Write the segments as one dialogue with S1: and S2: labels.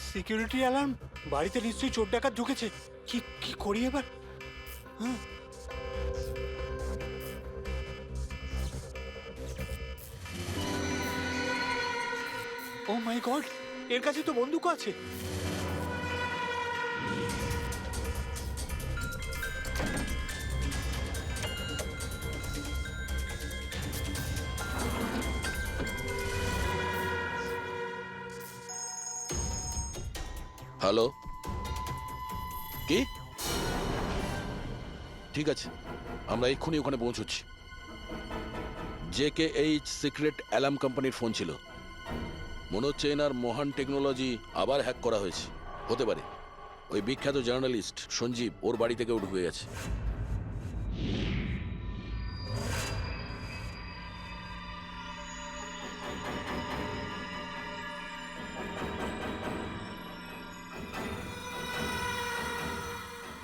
S1: Security alarm, বাড়িতে নিশ্চয়ই চোর ডাকাত ঢুকেছে। কি কি করি এবার? ও মাই গড, এর কাছে তো বন্দুক আছে।
S2: হ্যালো, কি? ঠিক আছে, আমরা এক্ষুনি ওখানে পৌঁছচ্ছি। JKH সিক্রেট অ্যালার্ম কোম্পানির ফোন ছিল। মনে হচ্ছে এনার মহান টেকনোলজি আবার হ্যাক করা হয়েছে। হতে পারে ওই বিখ্যাত জার্নালিস্ট সঞ্জীব ওর বাড়ি থেকেও ঢুকে গেছে।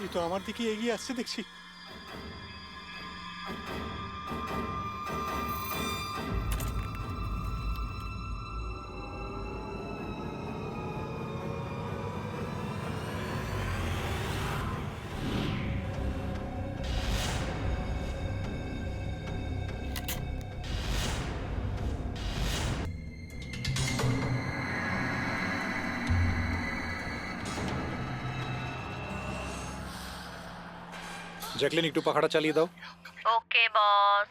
S1: এই তো আমার দিকে এগিয়ে আসছে দেখছি। জ্যাকলিন, একটু পাখাটা চালিয়ে দাও।
S3: ওকে বস।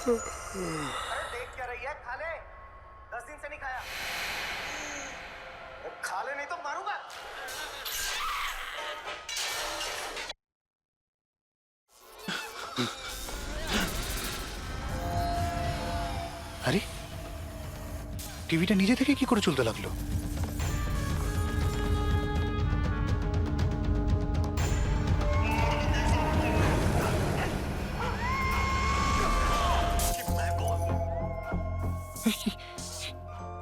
S4: अरे देख क्या रही है? खा ले, 10 दिन से नहीं खाया। खा ले नहीं तो मारूंगा।
S1: আরে, টিভিটা নিজে থেকে কি করে চলতে লাগলো?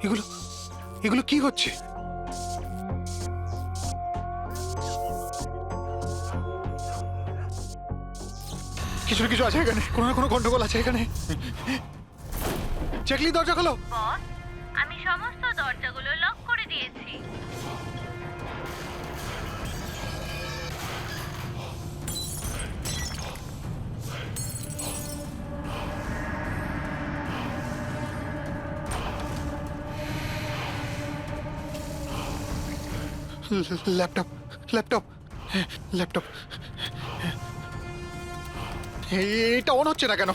S1: এগুলো এগুলো কি হচ্ছে? কিছু না কিছু আছে এখানে, কোনো না কোনো গন্ডগোল আছে এখানে। জ্যাকলিন, দরজা খোলো।
S3: বস, আমি সমস্ত দরজাগুলো লক করে দিয়েছি।
S1: ল্যাপটপ ল্যাপটপ ল্যাপটপ, এটা অন হচ্ছে না কেন?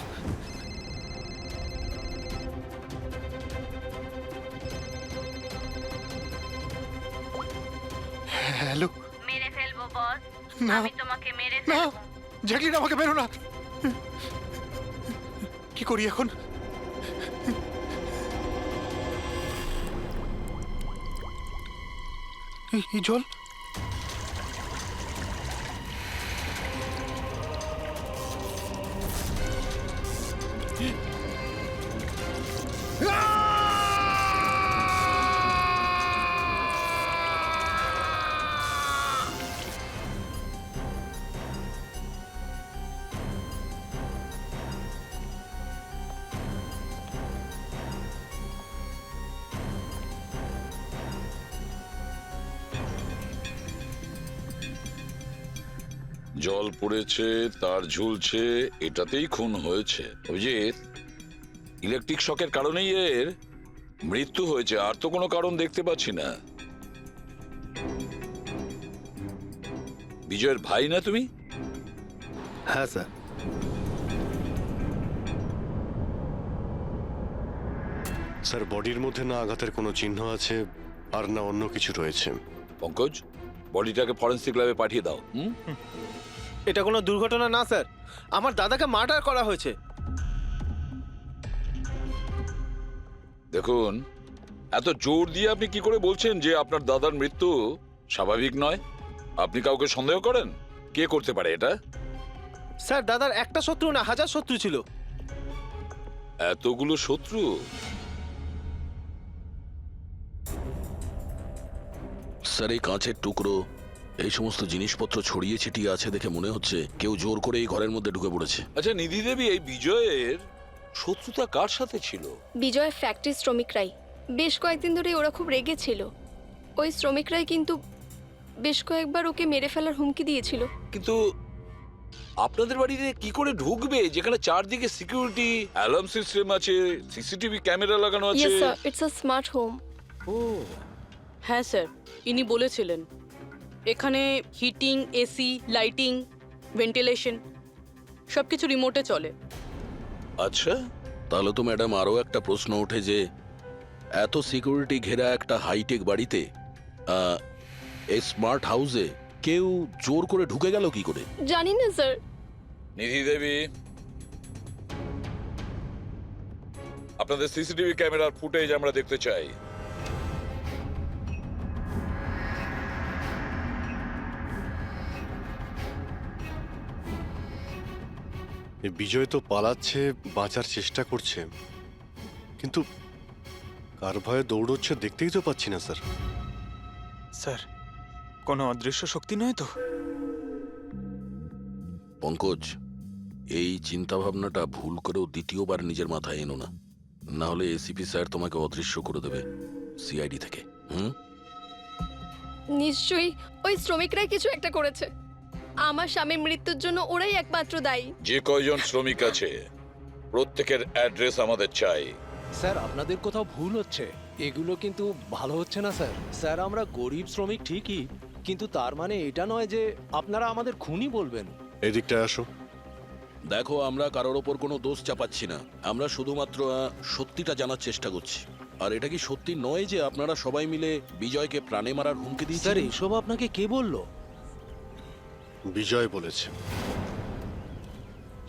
S1: হ্যালো।
S3: মেরে ফেলবো বস,
S1: না।
S3: আমি তোমাকে মেরে
S1: না,
S3: ফেলবো।
S1: জ্যাকলিন, আমাকে বেরো না। কি করি এখন? এই জল,
S5: জল পড়েছে, তার ঝুলছে, এটাতেই খুন হয়েছে। অভিজিৎ, ইলেকট্রিক শকের কারণেই এর মৃত্যু হয়েছে, আর তো কোনো কারণ দেখতে পাচ্ছি না। বিজয়ের ভাই না তুমি?
S6: হ্যাঁ স্যার। স্যার, বডির মধ্যে না আঘাতের কোনো চিহ্ন আছে আর না অন্য কিছু রয়েছে।
S5: পঙ্কজ, বডিটাকে ফরেন্সিক ল্যাবে পাঠিয়ে দাও।
S7: এটা কোনো দুর্ঘটনা না স্যার, আমার দাদাকে মার্ডার করা হয়েছে।
S5: দেখুন, এত জোর দিয়ে আপনি কি করে বলছেন যে আপনার দাদার মৃত্যু স্বাভাবিক নয়? আপনি কাউকে সন্দেহ করেন? কে করতে পারে এটা?
S7: স্যার, দাদার একটা শত্রু না, হাজার শত্রু ছিল।
S5: এতগুলো শত্রু?
S2: স্যার এই কাঁচের টুকরো এই সমস্ত জিনিসপত্র ছড়িয়ে ছিটিয়ে আছে দেখে মনে হচ্ছে কেউ জোর করে এই ঘরের মধ্যে ঢুকে পড়েছে।
S5: আচ্ছা নিধি দেবী, এই বিজয়ের শত্রুতা কার সাথে ছিল?
S8: বিজয় ফ্যাক্টরি শ্রমিকরাই। বেশ কয়েকদিন ধরে ওরা খুব রেগে ছিল। ওই শ্রমিকরাই কিন্তু বেশ কয়েকবার ওকে মেরে ফেলার হুমকি দিয়েছিল।
S5: কিন্তু আপনাদের বাড়িতে কি করে ঢুকবে যেখানে চারদিকে সিকিউরিটি, অ্যালার্ম সিস্টেম আছে, সিসিটিভি ক্যামেরা লাগানো আছে?
S8: Yes sir, it's a smart home.
S5: ও
S9: হ্যাঁ স্যার, ইনি বলেছিলেন এখানে হিটিং, এসি, লাইটিং, ভেন্টিলেশন সব কিছু রিমোটে চলে।
S5: আচ্ছা,
S2: তাহলে তো ম্যাডাম আরও একটা প্রশ্ন ওঠে যে এত সিকিউরিটি ঘেরা একটা হাইটেক বাড়িতে এই স্মার্ট হাউসে কেউ জোর করে ঢুকে গেল কি করে?
S8: জানি না স্যার।
S5: নিধি দেবী, আপনাদের সিসিটিভি ক্যামেরার ফুটেজ আমরা দেখতে চাই।
S6: এই বিজয় তো পালাচ্ছে, বাঁচার চেষ্টা করছে, কিন্তু কার ভয়ে দৌড়চ্ছে দেখতেই তো পাচ্ছি না স্যার।
S1: স্যার, কোনো অদৃশ্য শক্তি নয় তো?
S2: পঙ্কজ, এই চিন্তাভাবনাটা ভুল করেও দ্বিতীয়বার নিজের মাথায় এনো না, না হলে এসিপি স্যার তোমাকে অদৃশ্য করে দেবে সিআইডি থেকে।
S8: নিশ্চয়ই ওই শ্রমিকরাই কিছু একটা করেছে। আমার স্বামীর মৃত্যুর জন্য ওরাই একমাত্র দায়ী।
S5: যে কয়জন শ্রমিক আছে প্রত্যেকের অ্যাড্রেস আমাদের চাই।
S10: স্যার আপনাদের কোথাও ভুল হচ্ছে, এগুলো কিন্তু ভালো হচ্ছে না স্যার। স্যার আমরা গরিব শ্রমিক ঠিকই, কিন্তু তার মানে এটা নয় যে আপনারা আমাদের খুনি বলবেন।
S6: এই দিকটায় আসো।
S2: দেখো, আমরা কারোর ওপর কোনো দোষ চাপাচ্ছি না, আমরা শুধুমাত্র সত্যিটা জানার চেষ্টা করছি। আর এটা কি সত্যি নয় যে আপনারা সবাই মিলে বিজয়কে প্রাণে মারার হুমকি
S10: স্যার
S2: দিয়েছেন?
S10: এইসব আপনাকে কে বললো?
S6: বিজয় বলেছে,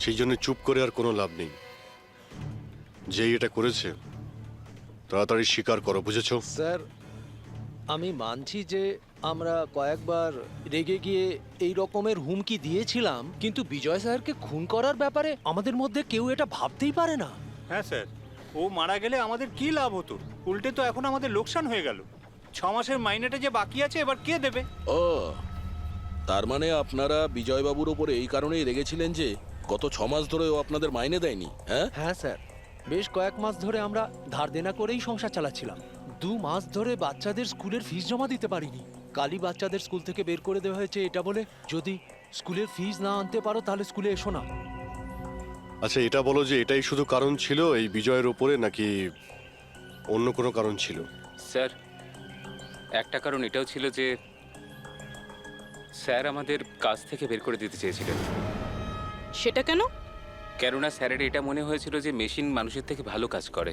S6: সেই জন্য চুপ করে আর কোনো লাভ নেই। যেই এটা করেছে তাড়াতাড়ি স্বীকার করো, বুঝেছো?
S10: স্যার আমি মানছি যে আমরা কয়েকবার রেগে গিয়ে এই রকমের হুমকি দিয়েছিলাম, কিন্তু বিজয় স্যারকে খুন করার ব্যাপারে আমাদের মধ্যে কেউ এটা ভাবতেই পারে না।
S1: হ্যাঁ স্যার, ও মারা গেলে আমাদের কি লাভ হতো? উল্টে তো এখন আমাদের লোকসান হয়ে গেল। 6 মাসের মাইনেটা যে বাকি আছে এবার কে দেবে?
S2: ও, তার মানে আপনারা বিজয়বাবুর ওপরে এই কারণেই রেগেছিলেন যে গত 6 মাস ধরে ও আপনাদের মাইনে দেয়নি? হ্যাঁ
S10: হ্যাঁ স্যার, বেশ কয়েক মাস ধরে আমরা ধার দেনা করেই সংসার চালাচ্ছিলাম। 2 মাস ধরে বাচ্চাদের স্কুলের ফিস জমা দিতে পারিনি। কালই বাচ্চাদের স্কুল থেকে বের করে দেওয়া হয়েছে এটা বলে, যদি স্কুলের ফিস না আনতে পারো তাহলে স্কুলে এসো না।
S6: আচ্ছা এটা বলো যে এটাই শুধু কারণ ছিল এই বিজয়ের ওপরে, নাকি অন্য কোনো কারণ ছিল?
S11: স্যার একটা কারণ এটাও ছিল যে স্যার আমাদের কাজ থেকে বের করে দিতে চেয়েছিলেন।
S9: সেটা কেন?
S11: কেননা স্যারের এটা মনে হয়েছিল যে মেশিন মানুষের থেকে ভালো কাজ করে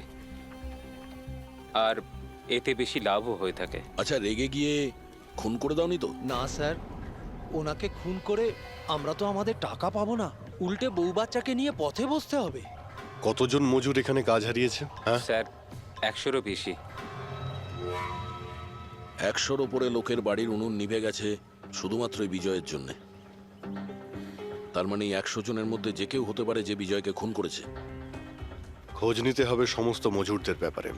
S11: আর এতে বেশি লাভও হয়ে থাকে।
S2: আচ্ছা, রেগে গিয়ে খুন করে দাওনি তো?
S10: না স্যার, ওনাকে খুন করে আমরা তো আমাদের টাকা পাবো না, উল্টে বউ বাচ্চাকে নিয়ে পথে বসতে হবে।
S6: কতজন মজুর এখানে কাজ হারিয়েছে? হ্যাঁ
S11: স্যার 100-এরও বেশি।
S2: 100-র ওপরে লোকের বাড়ির উনুন নিভে গেছে শুধুমাত্র এই বিজয়ের জন্যে। তার মানে 100 জনের মধ্যে যে কেউ হতে পারে যে বিজয়কে খুন করেছে।
S6: খোঁজ নিতে হবে সমস্ত মজুরদের ব্যাপারে,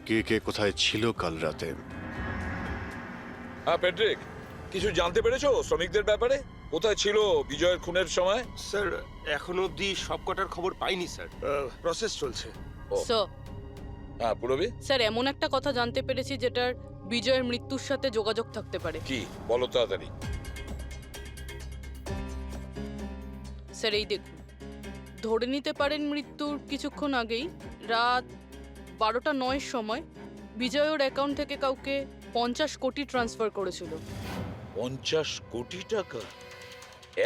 S6: কে কে কোথায় ছিল কাল রাতে।
S5: হ্যাঁ প্যাট্রিক, কিছু জানতে পেরেছো শ্রমিকদের ব্যাপারে? কোথায় ছিল বিজয়ের খুনের সময়?
S12: স্যার এখন অবধি সব কটার খবর পাইনি স্যার, প্রসেস চলছে।
S9: স্যার,
S5: হ্যাঁ পুরবি,
S9: স্যার এমন একটা কথা জানতে পেরেছি যেটার বিজয়ের মৃত্যুর সাথে যোগাযোগ থাকতে পারে।
S5: কি বলো তাড়াতাড়ি।
S9: স্যার এই দেখুন, ধরে নিতে পারেন মৃত্যুর কিছুক্ষণ আগেই রাত 12:09 সময় বিজয় ওর অ্যাকাউন্ট থেকে কাউকে 50 কোটি ট্রান্সফার করেছিল।
S5: 50 কোটি টাকা?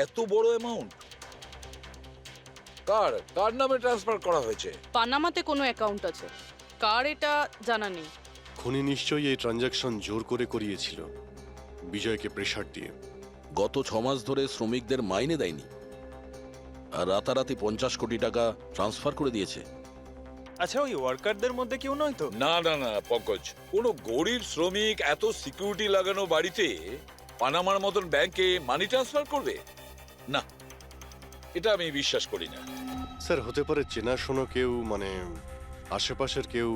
S5: এত বড় অ্যামাউন্ট কার কার নামে ট্রান্সফার করা হয়েছে?
S9: পানামাতে কোনো অ্যাকাউন্ট আছে, কার এটা জানা নেই।
S6: খুনি নিশ্চয়ই এই ট্রানজাকশন জোর করে করিয়েছিল বিজয়কে প্রেসার দিয়ে।
S2: গত 6 মাস ধরে শ্রমিকদের মাইনে দেয়নি আর রাতারাতি 50 কোটি টাকা ট্রান্সফার করে দিয়েছে।
S1: আচ্ছা, ওই ওয়ার্কারদের মধ্যে কেউ নয় তো?
S5: না না না পঙ্কজ, কোনো গরিব শ্রমিক এত সিকিউরিটি লাগানো বাড়িতে পানামার মতন ব্যাংকে মানি ট্রান্সফার করবে? না, এটা আমি বিশ্বাস করি না।
S6: স্যার হতে পারে চেনাশোনা কেউ, মানে আশেপাশের কেউ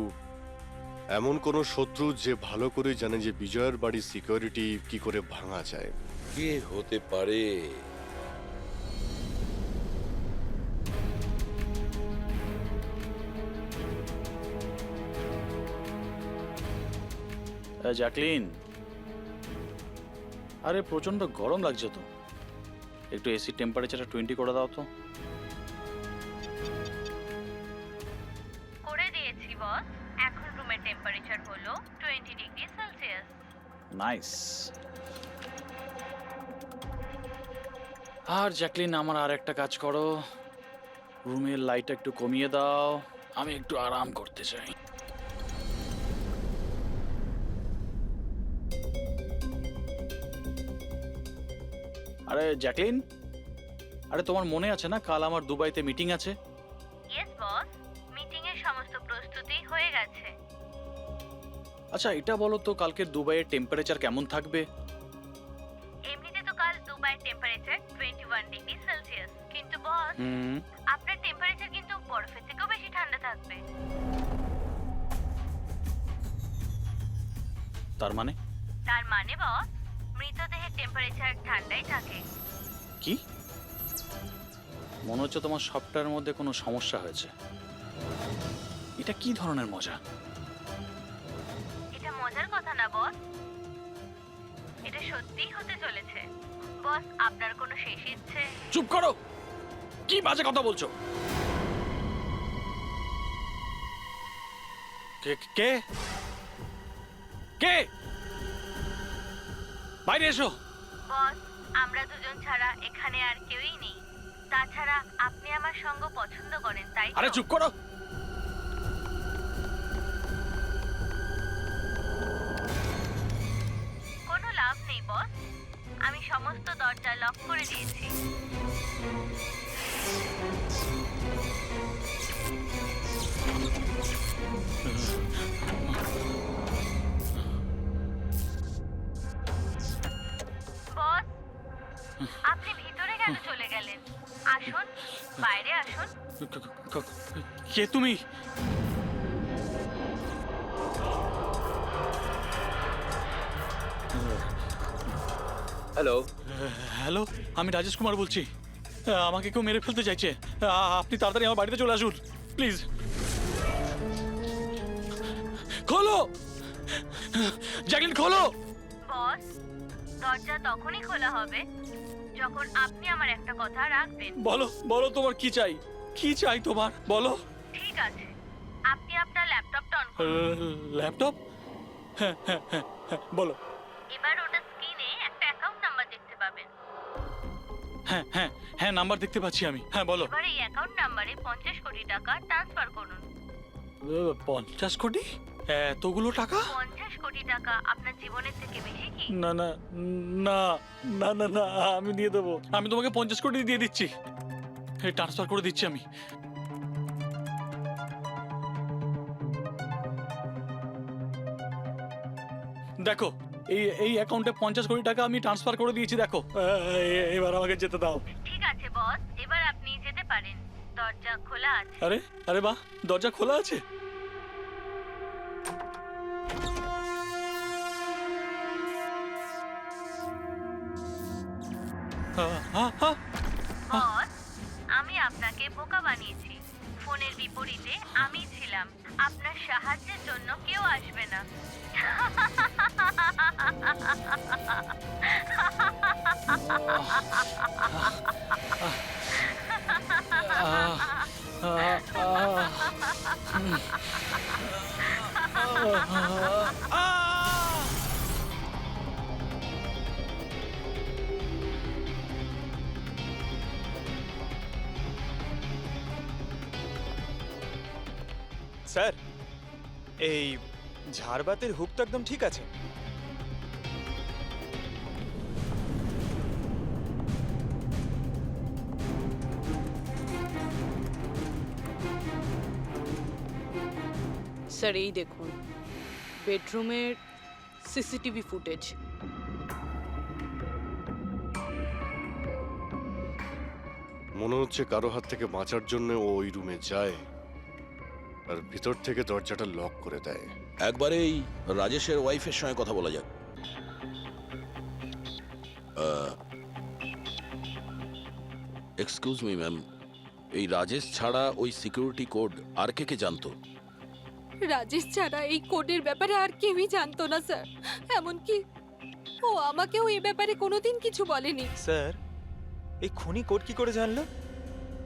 S6: এমন কোনো শত্রু যে ভালো করে জানে যে বিজয়ের বাড়ির সিকিউরিটি কি করে ভাঙা যায়।
S5: কে হতে পারে?
S13: জ্যাকলিন, আরে প্রচন্ড গরম লাগছে তো, একটু এসি টেম্পারেচারটা 20 করে দাও তো।
S3: করে দিয়েছি বস। এখন রুমের টেম্পারেচার হলো 20 ডিগ্রি সেলসিয়াস।
S13: নাইস। আর জ্যাকলিন, আমার আর একটা কাজ করো, রুমের লাইটটা একটু কমিয়ে দাও, আমি একটু আরাম করতে চাই। আরে জ্যাকলিন, আরে তোমার মনে আছে না কাল আমার দুবাইতে মিটিং আছে?
S3: ইয়েস বস, মিটিং এর সমস্ত প্রস্তুতি হয়ে গেছে।
S13: আচ্ছা এটা বলো তো, কালকে দুবাইয়ের টেম্পারেচার কেমন থাকবে?
S3: এমনিতে তো কাল দুবাইয়ের টেম্পারেচার 21 ডিগ্রি সেলসিয়াস, কিন্তু বস আপনার টেম্পারেচার কিন্তু বরফের থেকেও বেশি ঠান্ডা থাকবে।
S13: তার মানে?
S3: তার মানে বস, মৃতদেহের টেম্পারেচার ঠান্ডাই থাকে।
S13: কি? মনে হচ্ছে তোমার সফটওয়্যারের মধ্যে কোনো সমস্যা হয়েছে। এটা কি ধরনের মজা?
S3: এটা মজার কথা না বস, এটা সত্যিই হতে চলেছে। বস, আপনার কোনো শেষ ইচ্ছে?
S13: চুপ করো, কি বাজে কথা বলছো? কে কে কে? বাইরে এসো।
S3: বস, আমরা দুজন ছাড়া এখানে আর কেউই নেই। তাছাড়া আপনি আমার সঙ্গ পছন্দ করেন, তাই তো?
S13: আরে চুপ করো।
S3: কোনো লাভ নেই বস, আমি সমস্ত দরজা লক করে দিয়েছি। বস, আপনি ভিতরে কেন চলে গেলেন? আসুন, বাইরে আসুন।
S13: কে তুমি?
S11: হ্যালো।
S13: হ্যালো, আমি রাজেশ কুমার বলছি। আমাকে কেউ মেরে ফেলতে চাইছে। আপনি তাড়াতাড়ি আমার বাড়িতে চলে আসুন প্লিজ। খোলো জ্যাকলিন, খোলো।
S3: বস, দরজা তখনই খোলা হবে যখন আপনি আমার একটা কথা রাখবেন।
S13: বলো বলো, তোমার কি চাই? কি চাই তোমার? বলো।
S3: ঠিক আছে, আপনি আপনার ল্যাপটপটা অন করুন।
S13: ল্যাপটপ? হ্যাঁ হ্যাঁ হ্যাঁ হ্যাঁ, বলো।
S3: এবার ওটা স্ক্রিনে একটা অ্যাকাউন্ট নাম্বার দেখতে পাবেন।
S13: হ্যাঁ হ্যাঁ হ্যাঁ, নাম্বার দেখতে পাচ্ছি আমি। হ্যাঁ বলো।
S3: এবার এই অ্যাকাউন্ট নাম্বারে 50 কোটি টাকা ট্রান্সফার করুন।
S13: 50 কোটি? এতগুলো টাকা?
S3: 50 কোটি টাকা আপনার জীবনের থেকে বেশি কি?
S13: না না না না না না, আমি দিয়ে দেবো। আমি তোমাকে 50 কোটি দিয়ে দিচ্ছি, ট্রান্সফার করে দিচ্ছি আমি। দেখো, এই অ্যাকাউন্টে 50 কোটি টাকা আমি ট্রান্সফার করে দিয়েছি। দেখো, এবার আমাকে যেতে দাও।
S3: ঠিক আছে বস, এবার আপনি যেতে পারেন। দরজা খোলা আছে।
S13: আরে আরে বাহ, দরজা খোলা আছে।
S3: বস, আমি আপনাকে বোকা বানিয়েছি। ফোনের বিপরীতে আমি ছিলাম। আপনার সাহায্যের জন্য কেউ আসবে না।
S14: স্যার, এই ঝাড়বাতির হুক তো একদম ঠিক আছে।
S9: স্যার এই দেখুন, বেডরুমের সিসিটিভি ফুটেজ।
S6: মনে হচ্ছে কারো হাত থেকে বাঁচার জন্য ও ওই রুমে যায় আর ভিতর থেকে দরজাটা লক করে দেয়।
S2: একবারেই রাজেশের ওয়াইফের সঙ্গে কথা বলা যাক। এক্সকিউজ মি ম্যাম, এই রাজেশ ছাড়া ওই সিকিউরিটি কোড আর কে কে জানতো?
S8: রাজেশ ছাড়া এই কোডের ব্যাপারে আর কেউই জানতো না স্যার। এমনকি ও আমাকেও এই ব্যাপারে কোনোদিন কিছু বলেনি।
S14: স্যার এই খুনি কোড কি করে জানলো?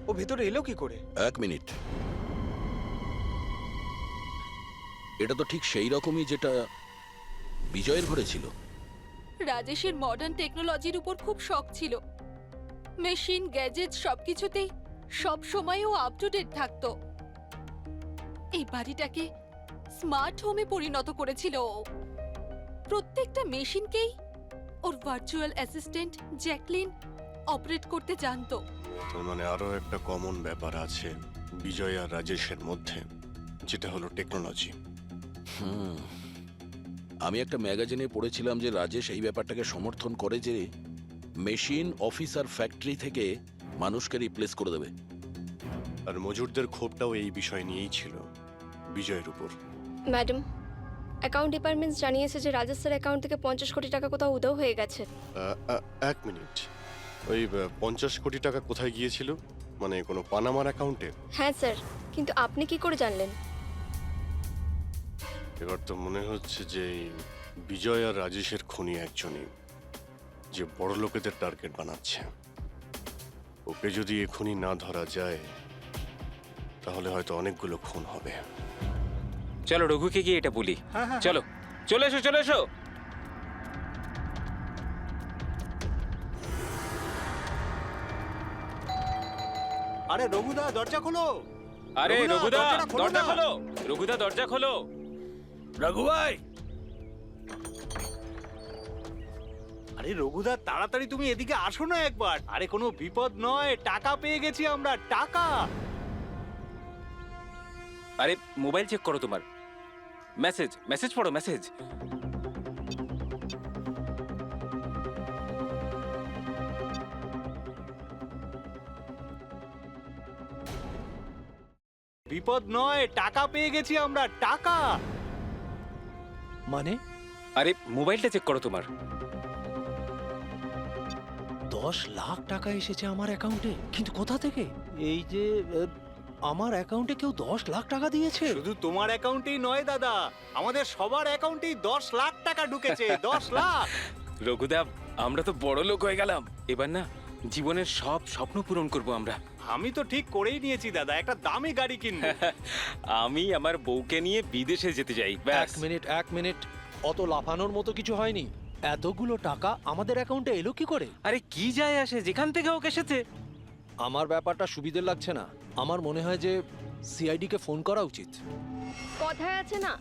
S14: ও ভেতরে এলো কি করে?
S2: এক মিনিট, এটা তো ঠিক সেই রকমই যেটা বিজয়ের ঘরে ছিল।
S8: রাজেশের মডার্ন টেকনোলজির উপর খুব শখ ছিল। মেশিন, গ্যাজেট সবকিছুতেই সব সময় ও আপ টু ডেট থাকতো। এই বাড়িটাকে স্মার্ট হোমে পরিণত করেছিল ও। প্রত্যেকটা মেশিনকেই ওর ভার্চুয়াল অ্যাসিস্ট্যান্ট জ্যাকলিন অপারেট করতে জানতো।
S6: তার মানে আরো একটা কমন ব্যাপার আছে বিজয় আর রাজেশের মধ্যে, যেটা হলো টেকনোলজি।
S2: আমি একটা ম্যাগাজিনে পড়েছিলাম যে রাজেশ এই ব্যাপারটাকে সমর্থন করে যে মেশিন, অফিস আর ফ্যাক্টরি থেকে মানুষকে রিপ্লেস করে দেবে।
S6: আর মজুরদের ক্ষোভটাও এই বিষয় নিয়েই ছিল, বিজয়ের উপর।
S8: ম্যাডাম, অ্যাকাউন্ট ডিপার্টমেন্ট জানিয়েছে যে রাজেশ স্যার অ্যাকাউন্ট থেকে 50 কোটি টাকা কোথাও উধাও হয়ে গেছে।
S6: এক মিনিট, ওই 50 কোটি টাকা কোথায় গিয়েছিল? মানে কোনো পানামার অ্যাকাউন্টে?
S8: হ্যাঁ স্যার, কিন্তু আপনি কি করে জানলেন?
S6: এবার তো মনে হচ্ছে যে এই বিজয় আর রাজেশের খুনি একজনই, যে বড় লোকেদের টার্গেট বানাচ্ছে। ওকে যদি এখনই না ধরা যায় তাহলে হয়তো অনেকগুলো খুন হবে।
S11: চলো রঘুকে গিয়ে এটা বলি।
S1: হ্যাঁ।
S11: চলো, চলে এসো, চলে এসো।
S1: আরে রঘুদা, দরজা খোলো।
S11: আরে রঘুদা,
S1: দরজাটা খোলো
S11: দরজা
S1: না।
S11: খোলো। রঘুদা, দরজা খোলো।
S2: রঘু ভাই!
S1: আরে রঘুদা, তাড়াতাড়ি তুমি এদিকে আসো না একবার। আরে কোনো বিপদ নয়, টাকা পেয়ে গেছি আমরা, টাকা।
S11: আরে মোবাইল চেক করো তোমার। মেসেজ, মেসেজ পড়ো, মেসেজ।
S1: বিপদ নয়, টাকা পেয়ে গেছি আমরা, টাকা।
S10: মানে
S11: আরে মোবাইলটা চেক করো তোমার।
S10: 10 লাখ টাকা এসেছে আমার অ্যাকাউন্টে, কিন্তু কোথা থেকে? এই যে আমার অ্যাকাউন্টে কেউ 10 লাখ টাকা দিয়েছে?
S1: শুধু তোমার অ্যাকাউন্টেই নয় দাদা, আমাদের সবার অ্যাকাউন্টেই 10 লাখ টাকা ঢুকেছে। 10 লাখ।
S11: রঘুদা, আমরা তো বড় লোক হয়ে গেলাম। এবার না জীবনের সব স্বপ্ন পূরণ করব আমরা।
S1: আমি তো ঠিক করেই নিয়েছি দাদা, একটা দামি গাড়ি কিনবো।
S11: আমি আমার বউকে নিয়ে বিদেশে যেতে চাই। ব্যাস।
S10: এক মিনিট, অত লাফানোর মতো কিছু হয়নি। এতগুলো টাকা আমাদের অ্যাকাউন্টে এলো কি করে?
S11: আরে কি যায় আসে, যেখান থেকে হোক এসেছে।
S10: আমার ব্যাপারটা সুবিধের লাগছে না। আমার মনে হয় যে সিআইডি কে ফোন করা উচিত।
S8: কথায় আছে না,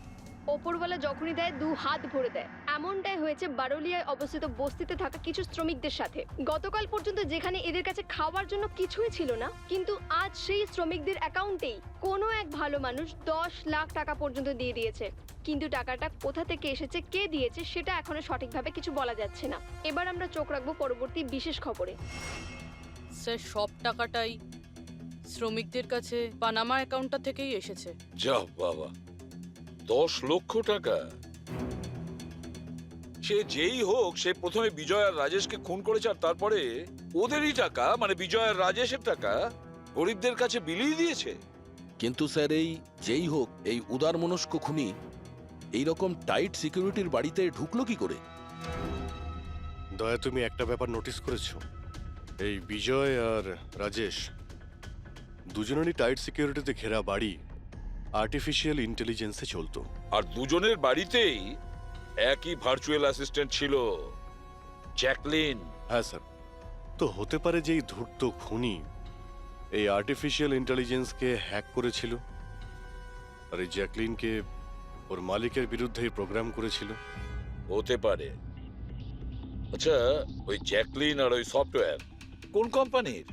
S8: ওপরওয়ালা যখনই দেয় 2 হাত ভরে দেয়। এমনটাই হয়েছে বারোলিয়ায় অবস্থিত বস্তিতে থাকা কিছু শ্রমিকদের সাথে। গতকাল পর্যন্ত যেখানে এদের কাছে খাওয়ার জন্য কিছুই ছিল না, কিন্তু আজ সেই শ্রমিকদের অ্যাকাউন্টেই কোনো এক ভালো মানুষ 10 লাখ টাকা পর্যন্ত দিয়ে দিয়েছে। কিন্তু টাকাটা কোথা থেকে এসেছে, কে দিয়েছে, সেটা এখনো সঠিকভাবে কিছু বলা যাচ্ছে না। এবার আমরা চোখ রাখবো পরবর্তী বিশেষ খবরে।
S9: স্যার, সব টাকাটাই শ্রমিকদের কাছে পানামা অ্যাকাউন্টটা থেকেই এসেছে।
S5: যা বাবা, 10 লক্ষ টাকা! সে যেই হোক, সে প্রথমে বিজয় আর রাজেশকে খুন করেছে, আর তারপরে ওদেরই টাকা, মানে বিজয় আর রাজেশের টাকা গরিবদের কাছে বিলিয়ে দিয়েছে।
S2: কিন্তু স্যার, এই যেই হোক, এই উদারমনস্ক খুনি এইরকম টাইট সিকিউরিটির বাড়িতে ঢুকলো কি করে?
S6: দয়া, তুমি একটা ব্যাপার নোটিস করেছো? এই বিজয় আর রাজেশ দুজনেরই টাইট সিকিউরিটিতে ঘেরা বাড়ি আর্টিফিশিয়াল ইন্টেলিজেন্সে চলতো।
S5: আর দুজনের বাড়িতেই একই ভার্চুয়াল অ্যাসিস্ট্যান্ট ছিল, জ্যাকলিন।
S6: হ্যাঁ স্যার, তো হতে পারে যে এই ধূর্ত খুনি এই আর্টিফিশিয়াল ইন্টেলিজেন্সকে হ্যাক করেছিল, আর এই জ্যাকলিনকে ওর মালিকের বিরুদ্ধে প্রোগ্রাম করেছিল।
S5: হতে পারে। আচ্ছা, ওই জ্যাকলিন আর ওই সফটওয়্যার কোন কোম্পানির?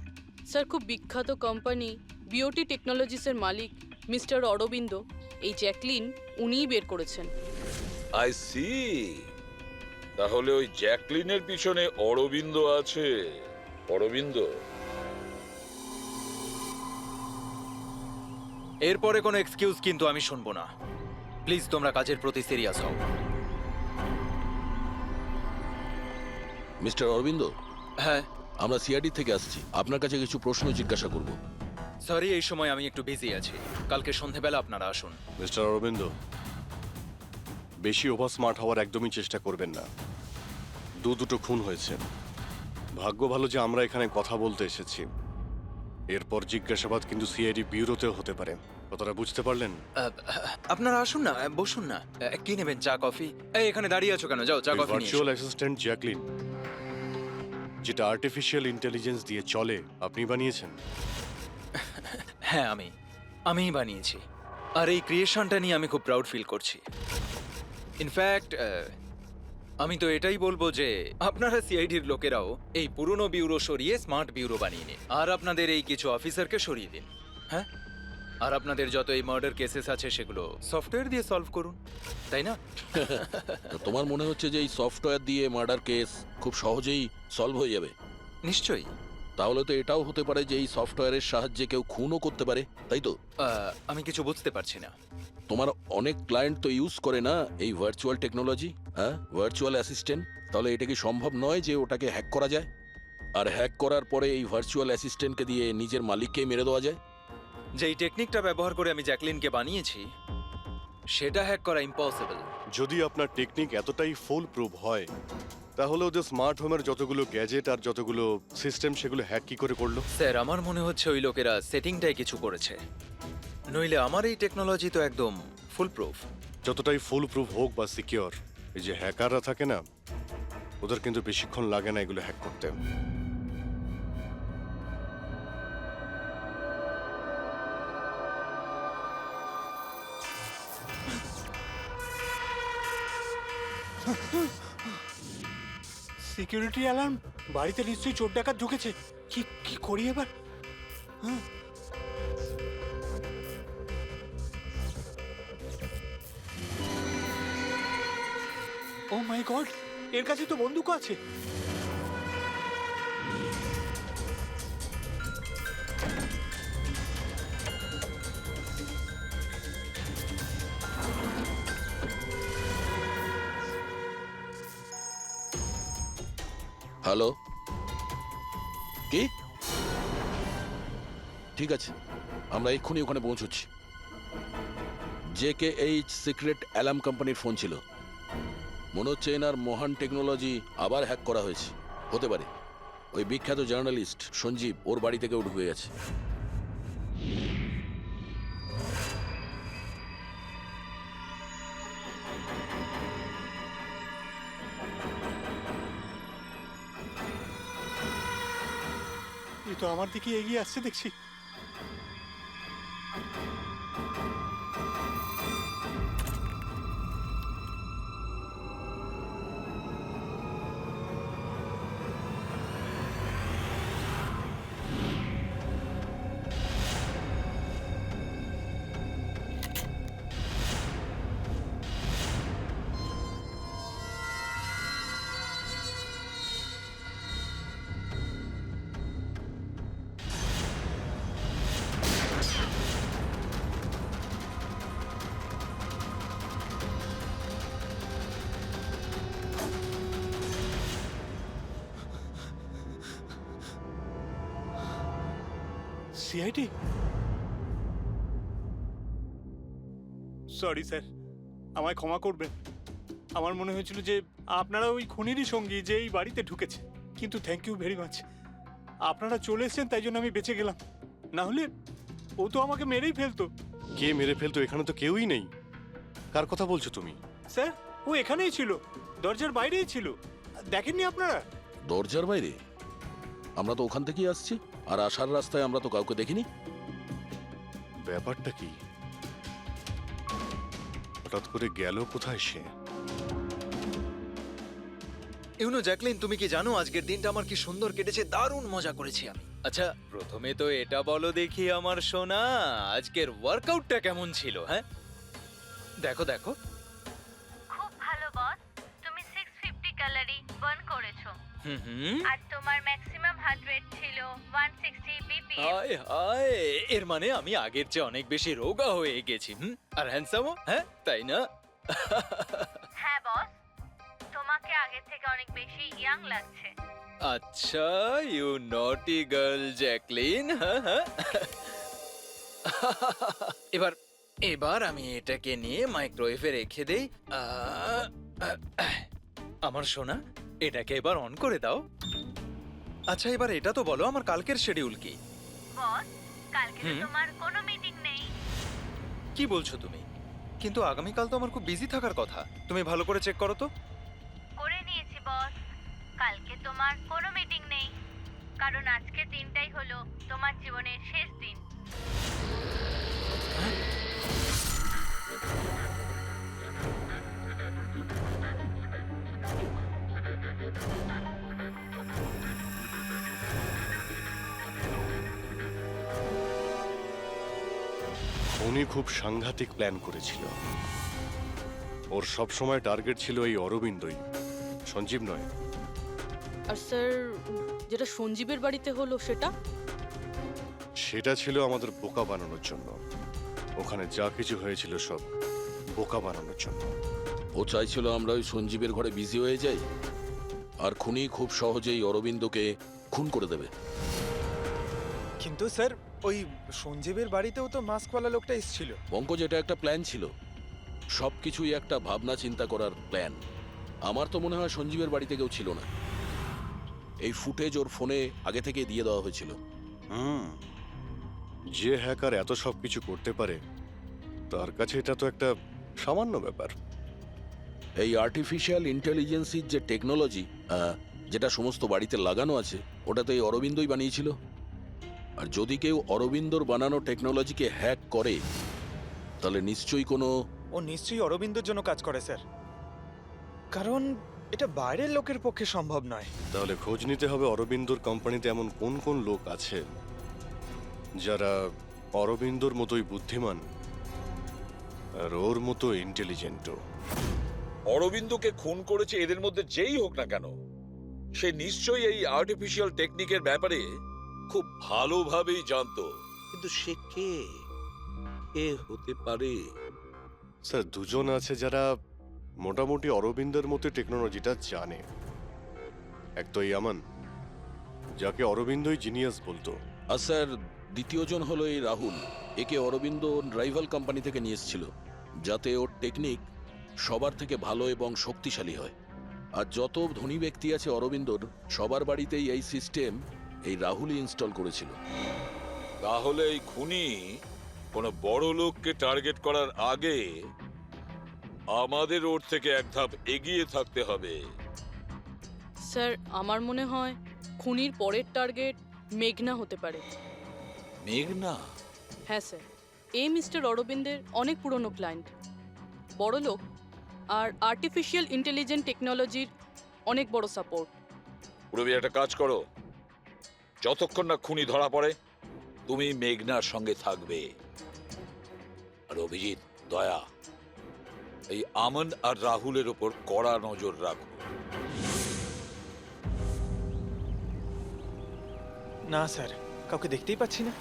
S9: স্যার, খুব বিখ্যাত কোম্পানি বিওটি টেকনোলজিসের মালিক মিস্টার অরবিন্দ, এই জ্যাকলিন উনিই বের করেছেন।
S5: I see. তাহলে ওই জ্যাকলিনের পিছনে অরবিন্দ আছে। অরবিন্দ।
S14: এরপরে কোনো এক্সকিউজ কিন্তু আমি শুনবো না। প্লিজ তোমরা কাজের প্রতি সিরিয়াস হও।
S2: মিস্টার অরবিন্দ,
S14: হ্যাঁ
S2: আমরা সিআইডি থেকে আসছি, আপনার কাছে কিছু প্রশ্ন জিজ্ঞাসা করব।
S14: সরি, এই সময় আমি একটু বিজি আছি, কালকে সন্ধেবেলা আপনারা আসুন।
S6: মিস্টার অরবিন্দ, বেশি ওভার স্মার্ট হওয়ার একদমই চেষ্টা করবেন না। দুটো খুন হয়েছে, ভাগ্য ভালো যে আমরা এখানে কথা বলতে এসেছি। এরপর জিজ্ঞাসাবাদ কিন্তু সিআইডি ব্যুরোতেও হতে পারে, কথাটা বুঝতে পারলেন?
S14: আপনারা আসুন না, বসুন না। কি নেবেন, চা কফি? এই এখানে দাঁড়িয়ে আছো কেন, যাও চা কফি নিয়ে
S6: ভার্চুয়াল অ্যাসিস্ট্যান্ট জ্যাকলিন, যেটা আর্টিফিশিয়াল ইন্টেলিজেন্স দিয়ে চলে, আপনি বানিয়েছেন?
S14: হ্যাঁ আমিই বানিয়েছি, আর এই ক্রিয়েশনটা নিয়ে আমি খুব প্রাউড ফিল করছি। ইনফ্যাক্ট আমি তো এটাই বলবো যে আপনারা সিআইডির লোকেরাও এই পুরনো বিউরো সরিয়ে স্মার্ট বিউরো বানিয়ে নিন, আর আপনাদের এই কিছু অফিসারকে সরিয়ে দিন। হ্যাঁ, আর আপনাদের যত এই মার্ডার কেসেস আছে সেগুলো সফটওয়্যার দিয়ে সলভ করুন, তাই না?
S2: তো তোমার মনে হচ্ছে যে এই সফটওয়্যার দিয়ে মার্ডার কেস খুব সহজেই সলভ হয়ে যাবে?
S14: নিশ্চয়ই।
S2: তাহলে তো এটাও হতে পারে যে এই সফটওয়্যারের সাহায্যে কেউ খুনও করতে পারে, তাই তো?
S14: আমি কিছু বুঝতে পারছি না।
S2: তোমার অনেক ক্লায়েন্ট তো ইউজ করে না এই ভার্চুয়াল টেকনোলজি, হ্যাঁ, ভার্চুয়াল অ্যাসিস্ট্যান্ট। তাহলে এটা কি সম্ভব নয় যে ওটাকে হ্যাক করা যায়, আর হ্যাক করার পরে এই ভার্চুয়াল অ্যাসিস্ট্যান্টকে দিয়ে নিজের মালিককেই মেরে দেওয়া যায়?
S14: যেই টেকনিকটা ব্যবহার করে আমি জ্যাকলিনকে বানিয়েছি সেটা হ্যাক করা ইম্পসিবল।
S6: যদি আপনার টেকনিক এতটাই ফুল প্রুফ হয়, তাহলে ওদের স্মার্ট হোমের যতগুলো গ্যাজেট আর যতগুলো সিস্টেম, সেগুলো হ্যাক কি করে করলো?
S14: স্যার, আমার মনে হচ্ছে ওই লোকেরা সেটিংটাই কিছু করেছে, নইলে আমার এই টেকনোলজি তো একদম ফুল প্রুফ।
S6: যতটাই ফুল প্রুফ হোক বা সিকিওর, এই যে হ্যাকাররা থাকে না, ওদের কিন্তু বেশিক্ষণ লাগে না এগুলো হ্যাক করতে।
S1: Security alarm! বাড়িতে নিশ্চয়ই চোর ডাকাত ঢুকেছে। কি কি করি এবার? ও মাই গড, এর কাছে তো বন্দুক আছে।
S2: হ্যালো, কি? ঠিক আছে, আমরা এক্ষুনি ওখানে পৌঁছচ্ছি। JKH সিক্রেট অ্যালার্ম কোম্পানির ফোন ছিল। মনে হচ্ছে এনার মহান টেকনোলজি আবার হ্যাক করা হয়েছে, হতে পারে ওই বিখ্যাত জার্নালিস্ট সঞ্জীব ওর বাড়ি থেকেও ঢুকে গেছে।
S1: এ তো আমার দিকে এগিয়ে আসছে দেখছি। সিআইডি? সরি স্যার, আমায় ক্ষমা করবেন। আমার মনে হয়েছিল যে আপনারা ওই খুনিরই সঙ্গী যে এই বাড়িতে ঢুকেছে, কিন্তু থ্যাংক ইউ ভেরি মাচ। আপনারা চলে এসেছেন তাই জন্য আমি বেঁচে গেলাম, না হলে ও তো আমাকে মেরেই ফেলতো।
S6: কে মেরে ফেলতো? এখানে তো কেউই নেই। কার কথা বলছো তুমি?
S1: স্যার, ও এখানেই ছিল, দরজার বাইরেই ছিল। দেখেননি আপনারা?
S2: দরজার বাইরে? আমরা তো ওখান থেকেই আসছি, আর আসার রাস্তায় আমরা তো কাউকে দেখিনি।
S6: ব্যাপারটা কি? হঠাৎ করে গেল কোথায় সে?
S14: ইউনো জ্যাকলিন, তুমি কি জানো আজকের দিনটা আমার কি সুন্দর কেটেছে? দারুণ মজা করেছি আমি। আচ্ছা, প্রথমে তো এটা বলো দেখি আমার সোনা, আজকের ওয়ার্কআউটটা কেমন ছিল? হ্যাঁ, দেখো দেখো।
S3: খুব ভালো বস, তুমি 650 ক্যালোরি বার্ন করেছো।
S14: হুম।
S3: আর তোমার ম্যাক্সিমাম হার্ট রেট ছিল 160 বিপিএম।
S14: হায় হায়, এর মানে আমি আগের চেয়ে অনেক বেশি রোগা হয়ে গেছি। আর হ্যান্ডসামও, হ্যাঁ তাই না?
S3: হ্যাঁ বস, তোমাকে আগের থেকে অনেক বেশি ইয়াং লাগছে।
S14: আচ্ছা, ইউ নটি গার্ল জ্যাকলিন। হ্যাঁ হ্যাঁ। এবার এবার আমি এটাকে নিয়ে মাইক্রোওয়েভে রেখে দেই। আমার সোনা, এটাকে এবার অন করে দাও। আচ্ছা, এবার এটা তো বলো আমার কালকের শিডিউল কি?
S3: বস, কালকে তো তোমার কোনো মিটিং নেই।
S14: কি বলছো তুমি? কিন্তু আগামীকাল তো আমার খুব বিজি থাকার কথা। তুমি ভালো করে চেক করো তো।
S3: করে নিয়েছি বস, কালকে তোমার কোনো মিটিং নেই, কারণ আজকের দিনটাই হলো তোমার জীবনের শেষ দিন।
S6: উনি খুব সাংঘাতিক প্ল্যান করেছিল। ওর সব সময় টার্গেট ছিল এই অরবিন্দই, সঞ্জীব নয়।
S9: আর স্যার, যেটা সঞ্জীবের বাড়িতে হলো সেটা?
S6: সেটা ছিল আমাদের বোকা বানানোর জন্য। ওখানে যা কিছু হয়েছিল সব বোকা বানানোর জন্য।
S2: ও চাইছিল আমরা ওই সঞ্জীবের ঘরে বিজি হয়ে যাই, আর খুনি খুব সহজেই অরবিন্দকে খুন করে দেবে।
S7: কিন্তু স্যার, ওই সঞ্জীবের বাড়িতেও তো মাস্কওয়ালা লোকটা এসেছিল।
S2: পঙ্কজ, এটা একটা প্ল্যান ছিল, সবকিছুই একটা ভাবনা চিন্তা করার প্ল্যান। আমার তো মনে হয় সঞ্জীবের বাড়িতে কেউ ছিল না। এই ফুটেজ ওর ফোনে আগে থেকে দিয়ে দেওয়া হয়েছিল।
S6: যে হ্যাকার এত সব কিছু করতে পারে, তার কাছে এটা তো একটা সামান্য ব্যাপার।
S2: এই আর্টিফিশিয়াল ইন্টেলিজেন্সির যে টেকনোলজি, যেটা সমস্ত বাড়িতে লাগানো আছে, ওটা তো এই অরবিন্দই বানিয়েছিল। আর যদি কেউ অরবিন্দর বানানো টেকনোলজিকে হ্যাক করে, তাহলে নিশ্চয়ই কোনো...
S7: ও নিশ্চয়ই অরবিন্দর জন্য কাজ করে স্যার, কারণ এটা বাইরের লোকের পক্ষে সম্ভব নয়।
S6: তাহলে খোঁজ নিতে হবে অরবিন্দর কোম্পানিতে এমন কোন কোন লোক আছে যারা অরবিন্দর মতোই বুদ্ধিমান আর ওর মতো ইন্টেলিজেন্টও।
S5: অরবিন্দকে খুন করেছে এদের মধ্যে যেই হোক না কেন, সে নিশ্চয়ই এই আর্টিফিশিয়াল টেকনিকের ব্যাপারে খুব ভালোভাবেই জানতো। কিন্তু সে কে হতে পারে?
S6: স্যার, দুজন আছে যারা মোটামুটি অরবিন্দের মতো টেকনোলজিটা জানে। এক তো ইয়ামান, যাকে অরবিন্দই জিনিয়াস বলতো।
S2: আর স্যার, দ্বিতীয়জন হলো এই রাহুল। একে অরবিন্দ রাইভাল কোম্পানি থেকে নিয়ে এসেছিল, যাতে ওর টেকনিক সবার থেকে ভালো এবং শক্তিশালী হয়। আর যত ধনী ব্যক্তি আছে অরবিন্দর, সবার বাড়িতেই এই সিস্টেম এই রাহুলই ইনস্টল করেছিল।
S5: তাহলে এই খুনি কোনো বড় লোককে টার্গেট করার আগে আমাদের ওর থেকে এক ধাপ এগিয়ে থাকতে হবে।
S9: স্যার, আমার মনে হয় খুনির পরের টার্গেট মেঘনা হতে পারে।
S5: মেঘনা?
S9: হ্যাঁ স্যার, এই মিস্টার অরবিন্দের অনেক পুরনো ক্লায়েন্ট, বড় লোক, আর আর্টিফিশিয়াল ইন্টেলিজেন্ট টেকনোলজির অনেক বড় সাপোর্ট।
S5: পুরবি, একটা কাজ করো, যতক্ষণ না খুনি ধরা পড়ে তুমি মেঘনার সঙ্গে থাকবে। আর অভিজিৎ, দয়া, এই আমন আর রাহুলের ওপর কড়া নজর রাখো।
S7: না স্যার, কাউকে দেখতেই পাচ্ছি না।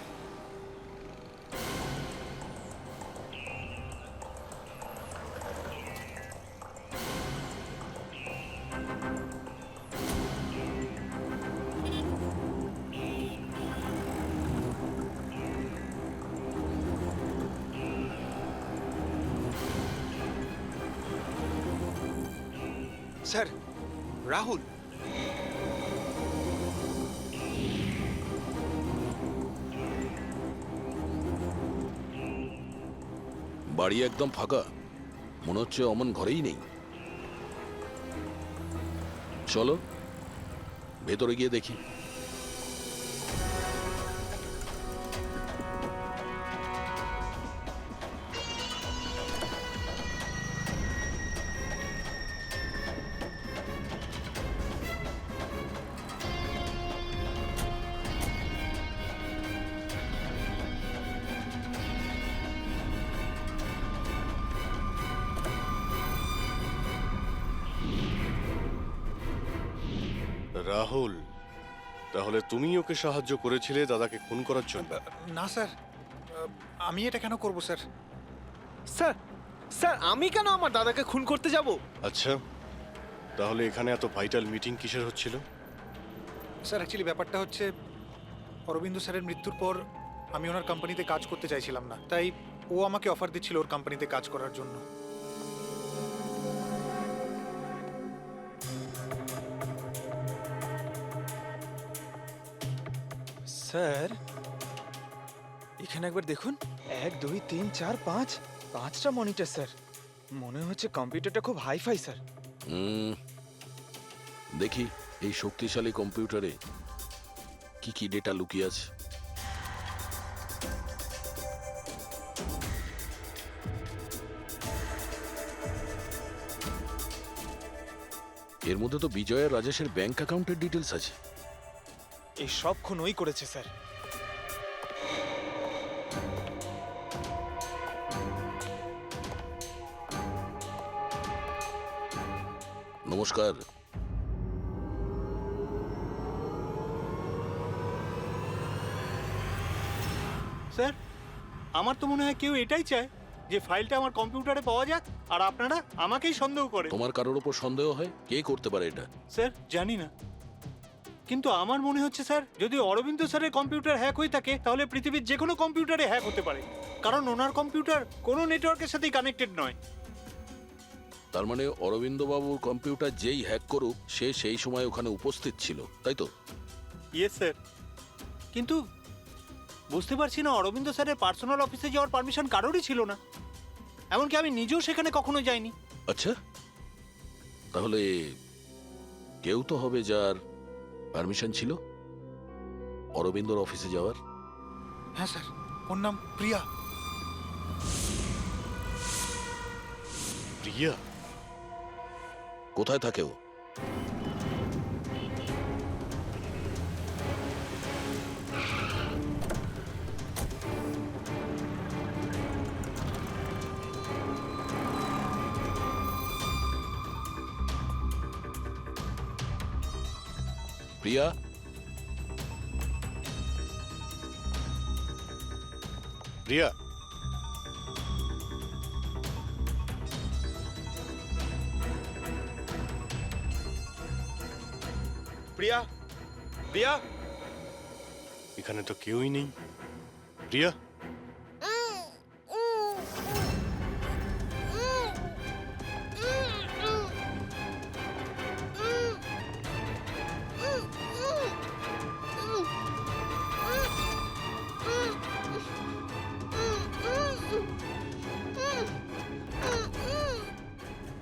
S12: স্যার, রাহুল।
S2: বাড়ি একদম ফাঁকা, মনে হচ্ছে অমন ঘরেই নেই। চলো ভেতরে গিয়ে দেখি।
S6: রাহুল, তাহলে তুমি ওকে সাহায্য করেছিলে দাদাকে খুন করার জন্য?
S1: না স্যার, আমি এটা কেন করব স্যার?
S7: স্যার স্যার আমি কেন আমার দাদাকে খুন করতে যাব?
S6: আচ্ছা, তাহলে এখানে এত ভাইটাল মিটিং কিসের হচ্ছিল?
S1: স্যার অ্যাকচুয়ালি ব্যাপারটা হচ্ছে অরবিন্দ স্যারের মৃত্যুর পর আমি ওনার কোম্পানিতে কাজ করতে চাইছিলাম না, তাই ও আমাকে অফার দিচ্ছিল ওর কোম্পানিতে কাজ করার জন্য।
S7: স্যার এখানে একবার দেখুন, 1 2 3 4 5 5টা মনিটর স্যার। মনে হচ্ছে কম্পিউটারটা খুব হাইফাই স্যার।
S2: দেখি এই শক্তিশালী কম্পিউটারে কি কি ডেটা লুকিয়ে আছে। এর মধ্যে তো বিজয় আর রাজেশের ব্যাংক অ্যাকাউন্টের ডিটেলস আছে।
S7: এই সব খুন ওই করেছে স্যার।
S2: নমস্কার।
S1: স্যার আমার তো মনে হয় কেউ এটাই চায় যে ফাইলটা আমার কম্পিউটারে পাওয়া যাক, আর আপনারা আমাকেই সন্দেহ করে।
S2: তোমার কারোর ওপর সন্দেহ হয়? কে করতে পারে এটা?
S1: স্যার জানি না, কিন্তু আমার মনে হচ্ছে স্যার যদি অরবিন্দ স্যারের কম্পিউটার হ্যাক হয়ে থাকে তাহলে পৃথিবীর যে কোনো কম্পিউটারে হ্যাক হতে পারে, কারণ ওনার কম্পিউটার কোনো নেটওয়ার্কের সাথেই কানেক্টেড নয়।
S2: তার মানে অরবিন্দ বাবুর কম্পিউটার যেই হ্যাক করুক সে সেই সময় ওখানে উপস্থিত ছিল, তাই তো?
S1: ইয়েস স্যার, কিন্তু বুঝতে পারছি না অরবিন্দ স্যারের পার্সোনাল অফিসে যাওয়ার পারমিশন কারোরই ছিল না, এমনকি আমি নিজেও সেখানে কখনো যাইনি।
S2: আচ্ছা, তাহলে কেউ তো হবে যার পারমিশন ছিল অরবিন্দর অফিসে যাওয়ার।
S1: হ্যাঁ স্যার, ওর নাম প্রিয়া।
S6: প্রিয়া?
S2: কোথায় থাকে ও? প্রিয়া?
S6: প্রিয়া?
S12: প্রিয়া? প্রিয়া?
S6: এখানে তো কেউই নেই। প্রিয়া?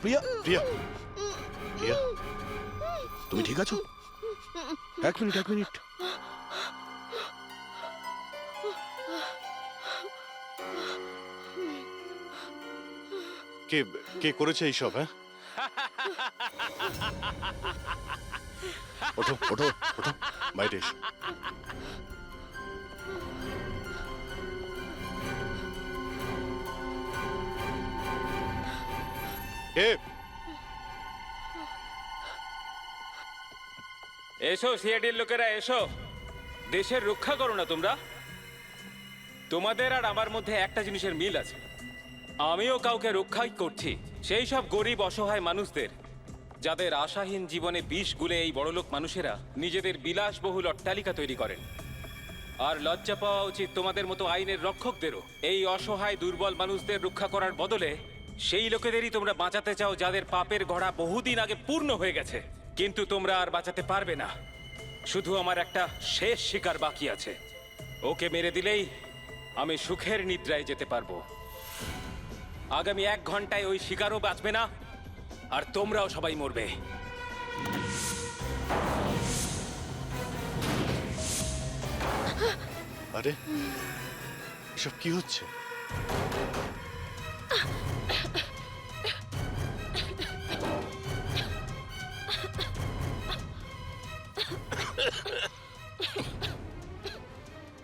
S2: প্রিয়া?
S6: প্রিয়া? প্রিয়া?
S2: তুমি ঠিক আছো? এক মিনিট।
S6: কে কে করেছে এইসব? হ্যাঁ, ওঠো ওঠো ওঠো, বাইরে এসো। কে?
S11: এসো সিআইডির লোকেরা, এসো। দেশের রক্ষা করো না তোমরা? তোমাদের আর আমার মধ্যে একটা জিনিসের মিল আছে, আমিও কাউকে রক্ষাই করছি, সেই সব গরিব অসহায় মানুষদের যাদের আশাহীন জীবনে বিষ গুলে এই বড়লোক মানুষেরা নিজেদের বিলাসবহুল অট্টালিকা তৈরি করেন। আর লজ্জা পাওয়া উচিত তোমাদের মতো আইনের রক্ষকদেরও। এই অসহায় দুর্বল মানুষদের রক্ষা করার বদলে সেই লোকেদেরই তোমরা বাঁচাতে চাও যাদের পাপের ঘোড়া বহুদিন আগে পূর্ণ হয়ে গেছে, কিন্তু তোমরা আর বাঁচাতে পারবে না। শুধু আমার একটা শেষ শিকার বাকি আছে, ওকে মেরে দিলেই আমি সুখের নিদ্রায় যেতে পারবো। আগামী 1 ঘন্টায় ওই শিকারও বাঁচবে না, আর তোমরাও সবাই মরবে।
S6: আরে এসব কি হচ্ছে?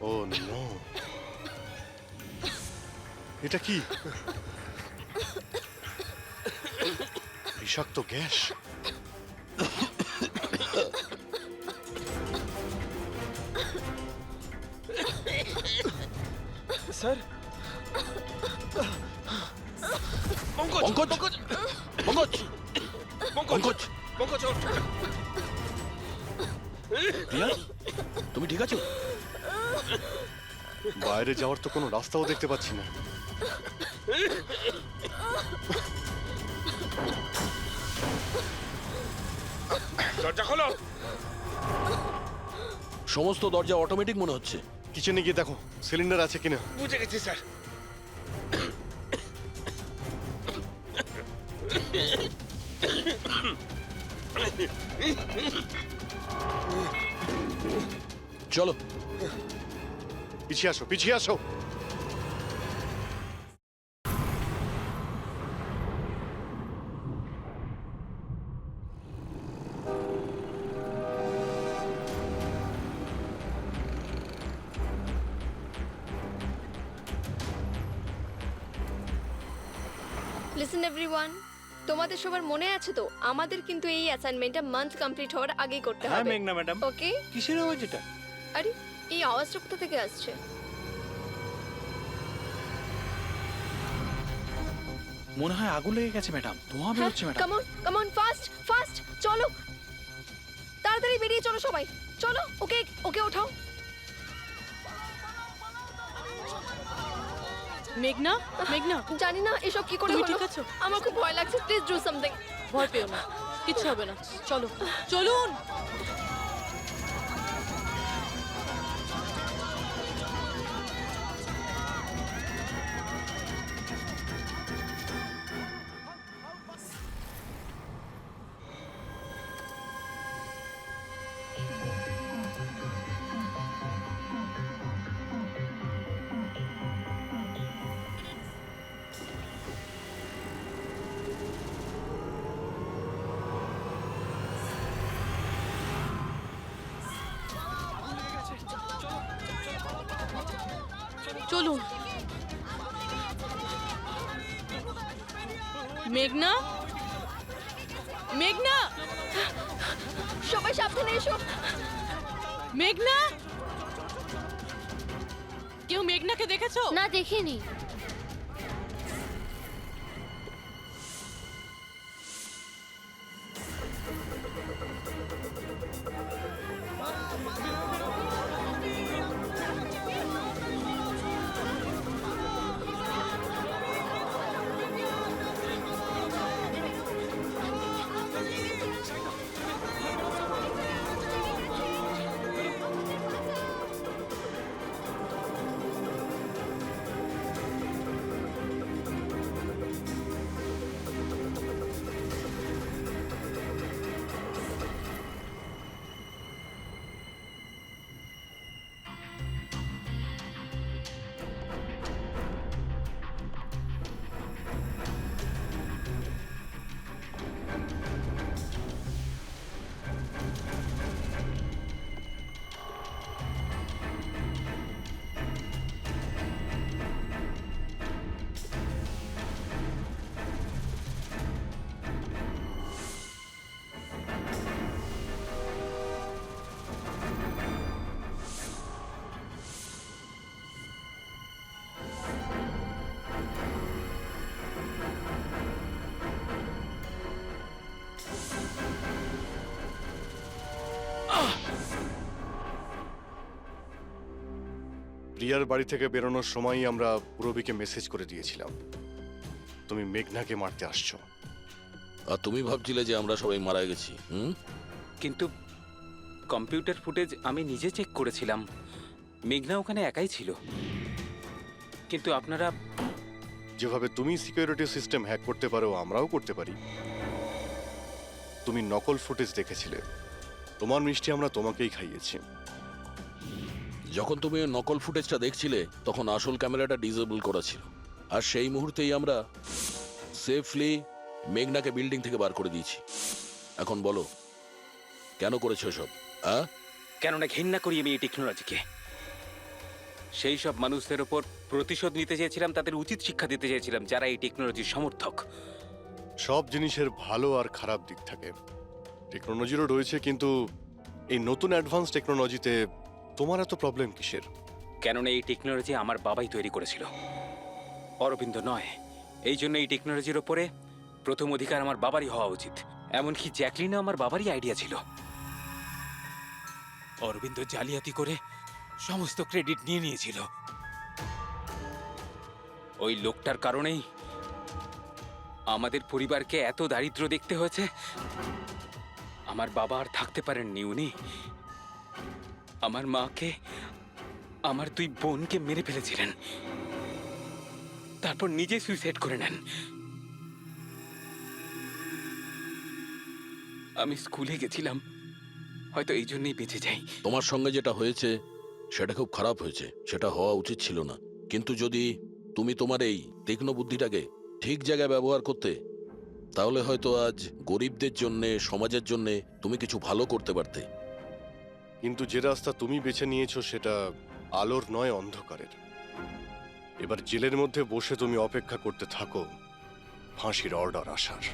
S6: ও নো, এটা কি? বিষাক্ত গ্যাস।
S7: স্যার
S2: পঙ্কজ পঙ্কজ পঙ্কজ প্রিয়া, তুমি ঠিক আছো?
S6: বাইরে যাওয়ার তো কোনো রাস্তাও দেখতে পাচ্ছি না।
S12: দরজা খোলো।
S2: সমস্ত দরজা অটোমেটিক মনে হচ্ছে।
S6: কিচেনে গিয়ে দেখো সিলিন্ডার আছে কিনা।
S12: বুঝে গেছি স্যার।
S2: চলো
S6: পিছিয়ে আসো, পিছিয়ে আসো।
S8: লিসেন এভরিওয়ান, তোমাদের সবার মনে আছে তো আমাদের কিন্তু এই অ্যাসাইনমেন্টটা মান্থ কমপ্লিট হওয়ার আগেই করতে
S1: হ্যাঁ
S8: হবে।
S1: মেঘনা ম্যাডাম।
S8: ওকে?
S1: কিসের আওয়াজ এটা?
S8: আরে এই আওয়াজটা কোথা থেকে আসছে?
S13: মনে হয় আগুন লেগে গেছে ম্যাডাম, ধোঁয়া বেরোচ্ছে madam.
S8: Come on fast fast, চলো তাড়াতাড়ি বেরিয়ে চলো সবাই, চলো। ওকে ওকে ওঠাও।
S9: মেঘনা, মেঘনা,
S8: জানি না এসব কি করে
S9: তুমি
S8: হলো।
S9: ঠিক আছো?
S8: আমার খুব ভয় লাগছে, প্লিজ ডু সামথিং।
S9: ভয় পেও না, কিচ্ছু হবে না। চলো চলুন। চলুন। মেঘনা, মেঘনা,
S8: সবাই সাবধানে এসো।
S9: মেঘনা, কেউ মেঘনাকে দেখেছো?
S3: না, দেখিনি।
S6: প্রিয়ার বাড়ি থেকে বেরোনোর সময়ই আমরা পূরবীকে মেসেজ করে দিয়েছিলাম তুমি মেঘনাকে মারতে আসছো।
S2: আর তুমি ভাবছিলে যে আমরা সবাই মারা গেছি?
S11: কিন্তু কম্পিউটার ফুটেজ আমি নিজে চেক করেছিলাম, মেঘনা ওখানে একাই ছিল। কিন্তু আপনারা
S6: যেভাবে তুমি সিকিউরিটি সিস্টেম হ্যাক করতে পারো আমরাও করতে পারি। তুমি নকল ফুটেজ দেখেছিলে, তোমার মিষ্টি আমরা তোমাকেই খাইয়েছি।
S2: যখন তুমি ওই নকল ফুটেজটা দেখছিলে তখন আসল ক্যামেরাটা ডিসেবল করা ছিল, আর সেই মুহূর্তেই আমরা সেফলি মেঘনাকে বিল্ডিং থেকে বার করে দিয়েছি। এখন বলো কেন করেছো সব?
S11: কেননা ঘৃণা করি আমি এই টেকনোলজিকে। সেই সব মানুষদের ওপর প্রতিশোধ নিতে চেয়েছিলাম, তাদের উচিত শিক্ষা দিতে চেয়েছিলাম যারা এই টেকনোলজির সমর্থক।
S6: সব জিনিসের ভালো আর খারাপ দিক থাকে, টেকনোলজিরও রয়েছে, কিন্তু এই নতুন অ্যাডভান্স টেকনোলজিতে তোমার এত প্রবলেম কিসের?
S11: কেননা এই টেকনোলজি আমার বাবাই তৈরি করেছিল, অরবিন্দ নয়। এই জন্য এই টেকনোলজির ওপরে প্রথম অধিকার আমার বাবারই হওয়া উচিত। এমনকি জ্যাকলিনও আমার বাবারই আইডিয়া ছিল। অরবিন্দ জালিয়াতি করে সমস্ত ক্রেডিট নিয়ে নিয়েছিল। ওই লোকটার কারণেই আমাদের পরিবারকে এত দারিদ্র দেখতে হয়েছে। আমার বাবা আর থাকতে পারেননি, উনি আমার মাকে, আমার 2 বোনকে মেরে ফেলেছিলেন, তারপর নিজে সুইসাইড করে নেন। আমি স্কুলে গেছিলাম, হয়তো এই জন্যই বেঁচে যাই।
S2: তোমার সঙ্গে যেটা হয়েছে সেটা খুব খারাপ হয়েছে, সেটা হওয়া উচিত ছিল না। কিন্তু যদি তুমি তোমার এই তীক্ষ্ণ বুদ্ধিটাকে ঠিক জায়গায় ব্যবহার করতে, তাহলে হয়তো আজ গরিবদের জন্যে, সমাজের জন্যে তুমি কিছু ভালো করতে পারতে।
S6: কিন্তু যে রাস্তা তুমি বেছে নিয়েছো সেটা আলোর নয়, অন্ধকারের। এবার জেলের মধ্যে বসে তুমি অপেক্ষা করতে থাকো ফাঁসির অর্ডার আসার।